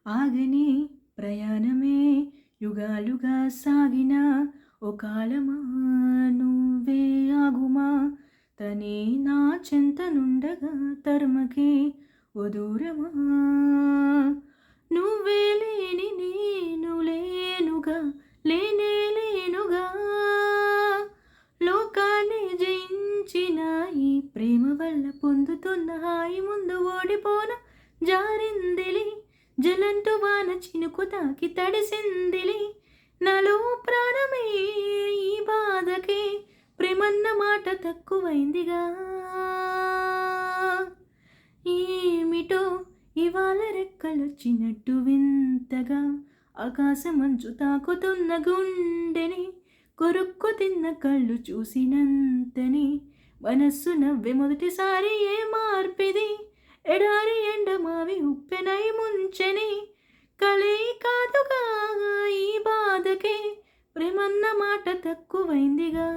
ఆగని ప్రయాణమే యుగాలుగా సాగిన ఓ కాలమా నువ్వే ఆగుమా తనే నా చెంతనుండగా తరుమకే ఓ దూరమా నువ్వే లేని నేను లేనుగా లేనే లేనుగా లోకాన్ని జయించిన ఈ ప్రేమ వల్ల పొందుతున్న హాయి ముందు ఓడిపోన జారిందిలి జలంటు వాన చినుకు తాకి తడిసిందిలి నాలో ప్రాణమే ఈ బాధకే ప్రేమన్న మాట తక్కువైందిగా ఏమిటో ఇవాళ రెక్కలొచ్చినట్టు వింతగా ఆకాశమంచు తాకుతున్న గుండెని కొరుక్కు తిన్న కళ్ళు చూసినంతని మనస్సు నవ్వే మొదటిసారి ఏ మార్పిది ఎడారి ఎండమావి ఉప్పెనై ముంచెని కలే కాదుగా ఈ బాధకే ప్రేమన్న మాట తక్కువైందిగా